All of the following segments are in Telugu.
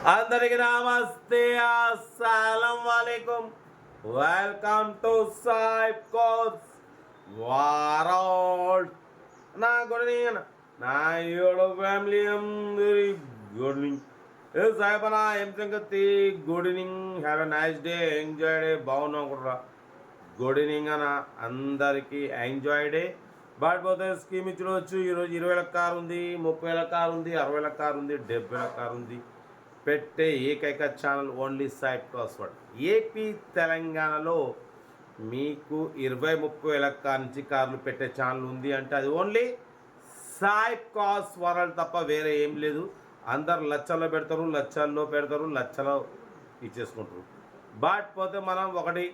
అందరికి నమస్తే, అస్సలం వాలేకుం. Welcome to Saib course world. నా గుడ్ ఈవినింగ్ నా యూట్యూబ్ ఫ్యామిలీ అందరి గుడ్ ఈవినింగ్. ఏ సాయిబ్ అన్న ఏం సంగతి? Good evening, have a nice day, enjoy day. బాగున్నాం కూడా. గుడ్ ఈవినింగ్ అన్న అందరికీ, ఎంజాయ్ డే. బట్ పోతే స్కీమ్ ఇచ్చుకోవచ్చు. ఈరోజు 20,000 కారు ఉంది, 30,000 కారు ఉంది, 60,000 కారు ఉంది, 70,000 కారు ఉంది. పెట్టే ఏకైక ఛానల్ ఓన్లీ సాయిబ్ కాస్వర్డ్. ఏపీ తెలంగాణలో మీకు 20-30,000 కార్ నుంచి కార్లు పెట్టే ఛానల్ ఉంది అంటే అది ఓన్లీ సాయిబ్ కాస్ వరల్డ్ తప్ప వేరే ఏం లేదు. అందరు లక్షల్లో పెడతారు, లక్షల్లో ఇచ్చేసుకుంటారు. బట్ పోతే మనం ఒకటి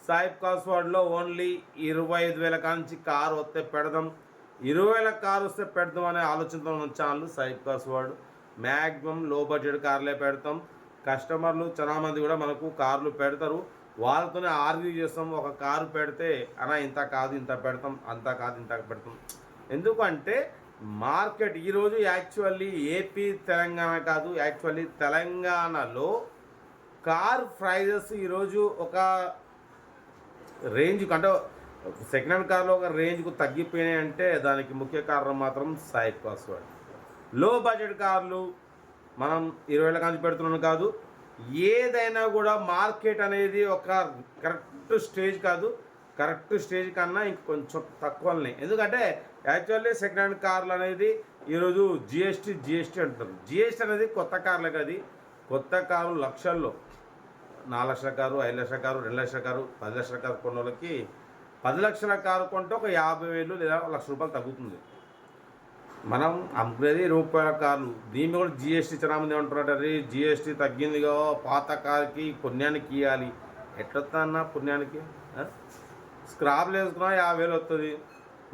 సాయిబ్ కాస్ వరల్డ్లో ఓన్లీ 25,000 కాంచి కారు వస్తే పెడదాం, 20,000 కారు వస్తే పెడదాం అనే ఆలోచనతో ఉన్న ఛానల్ సాయిబ్ కాస్ వరల్డ్. మ్యాక్సిమం లో బడ్జెట్ కార్లే పెడతాం. కస్టమర్లు చాలామంది కూడా మనకు కార్లు పెడతారు, వాళ్ళతోనే ఆర్గ్యూ చేస్తాం. ఒక కారు పెడితే అలా ఇంత కాదు ఇంత పెడతాం, అంత కాదు ఇంత పెడతాం. ఎందుకంటే మార్కెట్ ఈరోజు యాక్చువల్లీ ఏపీ తెలంగాణ కాదు, యాక్చువల్లీ తెలంగాణలో కార్ ప్రైజెస్ ఈరోజు ఒక రేంజ్కి అంటే సెకండ్ హ్యాండ్ కార్లో ఒక రేంజ్కు తగ్గిపోయినాయి అంటే దానికి ముఖ్య కారణం మాత్రం సాయిబ్ కాస్వర్డ్. లో బడ్జెట్ కార్లు మనం 20,000 కాంచి పెడుతున్నాను కాదు, ఏదైనా కూడా మార్కెట్ అనేది ఒక కరెక్ట్ స్టేజ్ కాదు, కరెక్ట్ స్టేజ్ కన్నా ఇంకొంచెం తక్కువనే. ఎందుకంటే యాక్చువల్లీ సెకండ్ హ్యాండ్ కార్లు అనేది ఈరోజు జిఎస్టీ అంటారు. జిఎస్టీ అనేది కొత్త కార్లే, అది కొత్త కారు లక్షల్లో, 4 లక్షల కారు, 5 లక్షల కారు, 2 లక్షల కారు, 10 లక్షల కారు కొన్న వాళ్ళకి 10 లక్షల కారు కొంటే ఒక 50,000 లేదా 1,00,000 రూపాయలు తగ్గుతుంది. మనం అమ్ముకునేది 20,000 కార్లు, దీన్ని కూడా జిఎస్టీ చాలామంది ఏమంటారంటే అది జిఎస్టీ తగ్గిందిగా పాత కార్కి పుణ్యానికి ఇవ్వాలి. ఎట్లొస్తా అన్న పుణ్యానికి? స్క్రాప్లు వేసుకున్నా 50,000 వస్తుంది,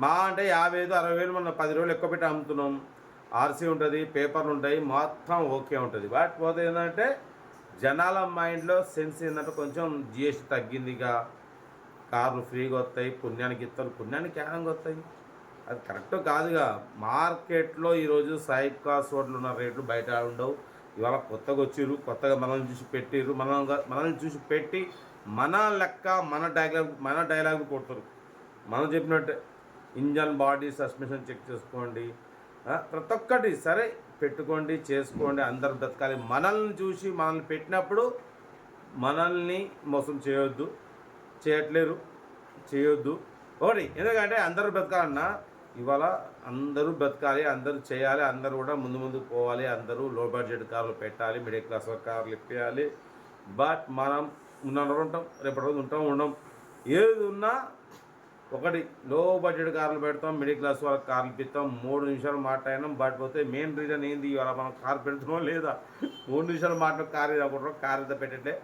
మా అంటే 55,000 60,000 మనం 10 రోజులు ఎక్కువ పెట్టి అమ్ముతున్నాం. ఆర్సీ ఉంటుంది, పేపర్లు ఉంటాయి, మొత్తం ఓకే ఉంటుంది. బట్ పోతే ఏంటంటే జనాల మైండ్లో సెన్స్ ఏంటంటే కొంచెం జిఎస్టీ తగ్గిందిగా కార్లు ఫ్రీగా వస్తాయి, పుణ్యానికి ఇస్తారు. పుణ్యానికి ఏకంగా వస్తాయి, అది కరెక్ట్ కాదుగా. మార్కెట్లో ఈరోజు సాయిబ్ కాస్ రోడ్లు ఉన్న రేట్లు బయట ఉండవు. ఇవాళ కొత్తగా వచ్చిర్రు, కొత్తగా మనల్ని చూసి పెట్టిర్రు, మనల్ని చూసి పెట్టి మన లెక్క మన డైలాగ్ కొడతారు. మనం చెప్పినట్టే ఇంజన్, బాడీ, సస్పెన్షన్ చెక్ చేసుకోండి, ప్రతి ఒక్కటి సరే పెట్టుకోండి, చేసుకోండి, అందరు బ్రతకాలి. మనల్ని చూసి మనల్ని పెట్టినప్పుడు మనల్ని మోసం చేయొద్దు ఒకటి. ఎందుకంటే అందరూ బ్రతకాలన్నా ఇవాళ అందరూ బ్రతకాలి, అందరూ చేయాలి, అందరూ కూడా ముందు పోవాలి, అందరూ లో బడ్జెట్ కార్లు పెట్టాలి, మిడిల్ క్లాస్ కార్లు ఇప్పించాలి. బట్ మనం ఉంటాం, రేపటి రోజు ఉండం. ఏది ఉన్నా ఒకటి లో బడ్జెట్ కార్లు పెడతాం, మిడిల్ క్లాస్ వాళ్ళకి కార్లు ఇప్పిస్తాం, 3 నిమిషాలు మాట్లాడినాం. బట్ పోతే మెయిన్ రీజన్ ఏంది, ఇవాళ మనం కార్ పెడుతున్నాం లేదా 3 నిమిషాలు మాట్లాడు కార్ ఇదనుకుంటున్నాం, కార్ ఇద్దా పెట్టట్లే.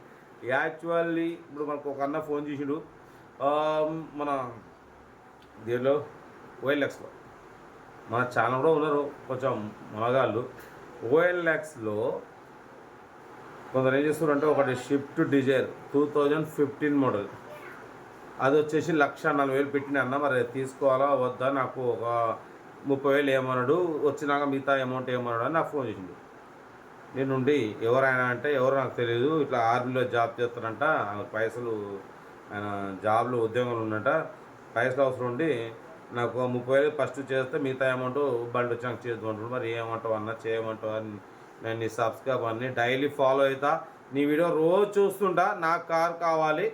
యాక్చువల్లీ ఇప్పుడు మనకు ఒక అన్న ఫోన్ చేసిండు మన దీనిలో OLXలో, మన ఛానల్ కూడా ఉన్నారు కొంచెం మనగాళ్ళు. OLXలో కొందరు ఏం చేస్తున్నారంటే ఒకటి స్విఫ్ట్ డిజైర్ 2015 మోడల్, అది వచ్చేసి 1,40,000 పెట్టిన అన్న. మరి తీసుకోవాలా వద్దా, నాకు ఒక 30,000 ఏమన్నాడు, వచ్చినాక మిగతా అమౌంట్ ఏమన్నాడు అని నాకు ఫోన్ చేసిండు. నేనుండి ఎవరైనా అంటే ఎవరు నాకు తెలియదు, ఇట్లా ఆర్మీలో జాబ్ చేస్తారంట, పైసలు ఆయన జాబ్లో ఉద్యోగంలో ఉన్నట, పైసలు అవసరం ఉండి నాకు 30,000 ఫస్ట్ చేస్తే మిగతా అమౌంట్ బండి వచ్చాక చేద్దామంటాడు. మరి ఏమంటావు అన్న, చేయమంటావు అని. నేను నీ సబ్స్క్రైబ్ అన్ని డైలీ ఫాలో అవుతా, నీ వీడియో రోజు చూస్తుంటా. నాకు కార్ కావాలి,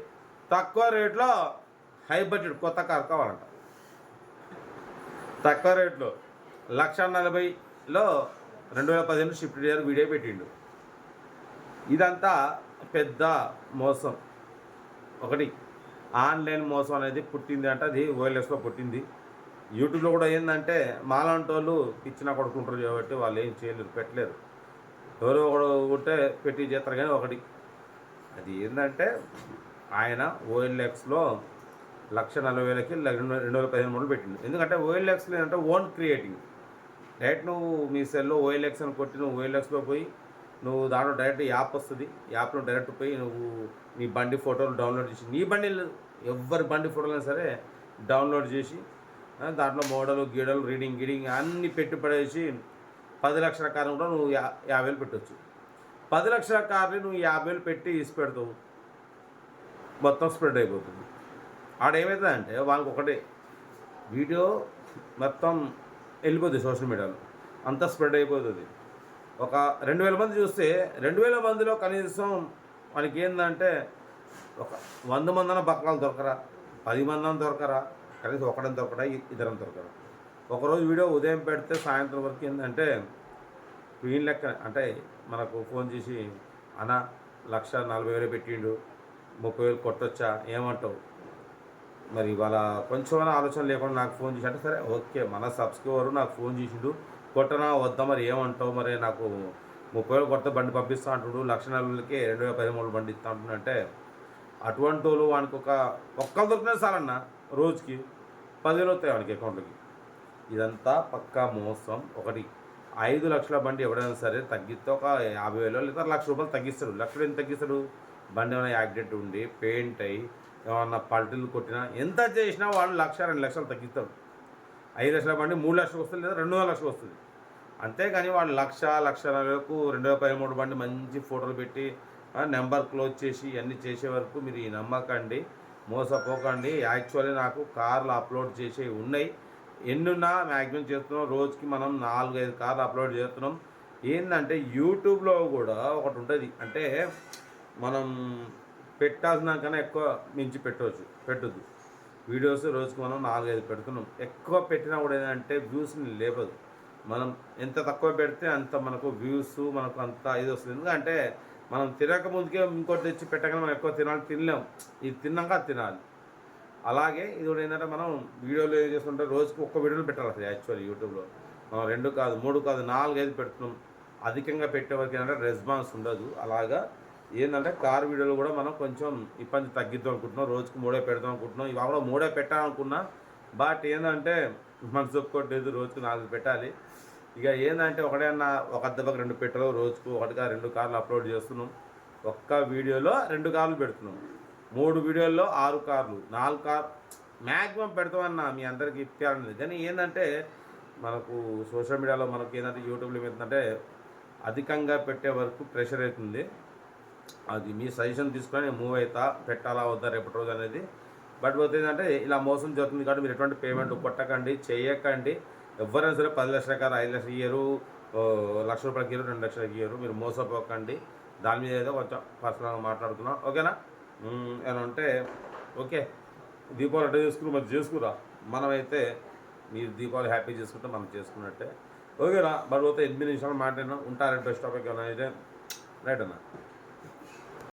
తక్కువ రేట్లో హై బడ్జెట్ కొత్త కార్ కావాలంట. తక్కువ రేట్లో 1,40,000లో 2015 షిఫ్ట్ డిజైర్ వీడియో పెట్టిండు. ఇదంతా పెద్ద మోసం. ఒకటి ఆన్లైన్ మోసం అనేది పుట్టింది అంటే అది OLXలో పుట్టింది. యూట్యూబ్లో కూడా ఏంటంటే మాలాంటి వాళ్ళు ఇచ్చిన కొడుకుంటారు కాబట్టి వాళ్ళు ఏం చేయలేరు, పెట్టలేరు. ఎవరో ఒకడు ఉంటే పెట్టి చేస్తారు. కానీ ఒకటి అది ఏంటంటే ఆయన OLXలో 1,40,000కి 2015 మోడల్ పెట్టిండు. ఎందుకంటే OLXలో ఏంటంటే ఓన్ క్రియేటింగ్. డైరెక్ట్ నువ్వు మీ సెల్లో OLX అని కొట్టి నువ్వు OLXలో పోయి నువ్వు దాంట్లో డైరెక్ట్ యాప్ వస్తుంది, యాప్లో డైరెక్ట్ పోయి నువ్వు నీ బండి ఫోటోలు డౌన్లోడ్ చేసి, నీ బండి ఎవరి బండి ఫోటోలైనా సరే డౌన్లోడ్ చేసి దాంట్లో మోడలు గీడలు రీడింగ్ అన్నీ పెట్టి పడేసి 10 లక్షల కారం కూడా నువ్వు 50,000 పెట్టవచ్చు. 10 లక్షల కార్ని నువ్వు 50,000 పెట్టి ఇసి పెడతావు, మొత్తం స్ప్రెడ్ అయిపోతుంది. ఆడేమవుతుందంటే వాళ్ళకి ఒకటే వీడియో మొత్తం వెళ్ళిపోతుంది సోషల్ మీడియాలో, అంతా స్ప్రెడ్ అయిపోతుంది. ఒక 2,000 మంది చూస్తే 2,000 మందిలో కనీసం మనకి ఏంటంటే ఒక 100 మందన బక్కలు దొరకరా, 10 మందన దొరకరా, కనీసం ఒకటని దొరకరా, ఇద్దరం దొరకరా. ఒకరోజు వీడియో ఉదయం పెడితే సాయంత్రం వరకు ఏంటంటే వీళ్ళ లెక్క అంటే మనకు ఫోన్ చేసి అన్న 1,40,000 పెట్టిండు, 30,000 కొట్టొచ్చా ఏమంటావు. మరి ఇవాళ కొంచెమైనా ఆలోచన లేకుండా నాకు ఫోన్ చేసి అంటే సరే ఓకే మన సబ్స్క్రైబరు నాకు ఫోన్ చేసిండు కొట్టనా వద్దా మరి ఏమంటావు, మరి నాకు 30,000 కొడితే బండి పంపిస్తా అంటుడు, 1,40,000కి 2,013 బండి ఇస్తా అంటుండంటే అటువంటి వాళ్ళు వానికి ఒక్కరు దొరికినా చాలన్న రోజుకి 10,000 వస్తాయి వానికి అకౌంట్కి. ఇదంతా పక్కా మోసం. ఒకటి 5 లక్షల బండి ఎవడైనా సరే తగ్గిస్తే ఒక 50,000 లేదా ₹1,00,000 తగ్గిస్తాడు. లక్షలు ఎంత తగ్గిస్తాడు, బండి ఏమైనా యాక్సిడెంట్ ఉండి పెయింట్ అయ్యి ఏమన్నా పల్టీలు కొట్టినా ఎంత చేసినా వాడు 1,00,000 2,00,000 తగ్గిస్తాడు. 5 లక్షల బండి 3 లక్షలకు వస్తుంది లేదా 2,000 లక్షలు వస్తుంది. అంతేగాని వాడు 1,00,000 2,013 బండి మంచి ఫోటోలు పెట్టి నెంబర్ క్లోజ్ చేసి ఇవన్నీ చేసే వరకు మీరు ఈ నమ్మకండి, మోసపోకండి. యాక్చువల్లీ నాకు కార్లు అప్లోడ్ చేసేవి ఉన్నాయి, ఎన్నున్నా మ్యాక్సిమం చేస్తున్నాం. రోజుకి మనం 4-5 కార్లు అప్లోడ్ చేస్తున్నాం. ఏంటంటే యూట్యూబ్లో కూడా ఒకటి ఉంటుంది, అంటే మనం పెట్టాల్సిన కన్నా ఎక్కువ మించి పెట్టొద్దు. వీడియోస్ రోజుకి మనం 4-5 పెడుతున్నాం. ఎక్కువ పెట్టినా కూడా ఏంటంటే వ్యూస్ని లేపదు. మనం ఎంత తక్కువ పెడితే అంత మనకు వ్యూస్ మనకు అంత ఇది వస్తుంది. ఎందుకంటే మనం తినక ముందుకే ఇంకోటి తెచ్చి పెట్టగానే మనం ఎక్కువ తినలేం, ఇది తిన్నాక తినాలి. అలాగే ఇది కూడా ఏంటంటే మనం వీడియోలో ఏం చేస్తుంటే రోజుకి ఒక్క వీడియోలు పెట్టాలి. అసలు యాక్చువల్లీ యూట్యూబ్లో మనం 2 కాదు 3 కాదు 4-5 పెడుతున్నాం. అధికంగా పెట్టేవరకు ఏంటంటే రెస్పాన్స్ ఉండదు. అలాగా ఏంటంటే కార్ వీడియోలు కూడా మనం కొంచెం ఇబ్బంది తగ్గిద్దాం అనుకుంటున్నాం. రోజుకి 3 పెడదాం అనుకుంటున్నాం. ఇవాళ కూడా 3 పెట్టాలనుకున్నా, బట్ ఏంటంటే మనసు ఒప్పుకోవట్లేదు, రోజుకి 4 పెట్టాలి. ఇక ఏంటంటే ఒకటేనా ఒక దెబ్బకి 2 పెట్టాలి, రోజుకు 1-2 కార్లు అప్లోడ్ చేస్తున్నాం. ఒక్క వీడియోలో 2 కార్లు పెడుతున్నాం, 3 వీడియోల్లో 6 కార్లు 4 కార్లు మ్యాక్సిమం పెడతామన్నా మీ అందరికీ ఇప్పాలనేది. కానీ ఏంటంటే మనకు సోషల్ మీడియాలో మనకి ఏంటంటే యూట్యూబ్లో ఏంటంటే అధికంగా పెట్టే వరకు ప్రెషర్ అవుతుంది. అది మీ సజెషన్ తీసుకొని మూవ్ అవుతా పెట్టాలా వద్దా రేపటి రోజు అనేది. బట్ పోతే ఏంటంటే ఇలా మోసం జరుగుతుంది కాబట్టి మీరు ఎటువంటి పేమెంట్ కొట్టకండి, చేయకండి. ఎవరైనా సరే 10 లక్షల కారు 5 లక్షలు ఇయ్యరు, ₹1,00,000 ఇయ్యరు, 2 లక్షలకి ఇయ్యరు. మీరు మోసపోకండి. దాని మీద ఏదో కొంచెం పర్సనల్గా మాట్లాడుతున్నాం, ఓకేనా. ఏమైనా ఉంటే ఓకే. దీపావళి అడ్డ చేసుకుని మరి చేసుకురా. మనమైతే మీరు దీపావళి హ్యాపీ చేసుకుంటే మనం చేసుకున్నట్టే, ఓకేనా. బట్ పోతే 8 నిమిషాలు మాట్లాడినా ఉంటారంటే బెస్ట్ టాపిక్ ఏమైనా అయితే రైట్ అన్న.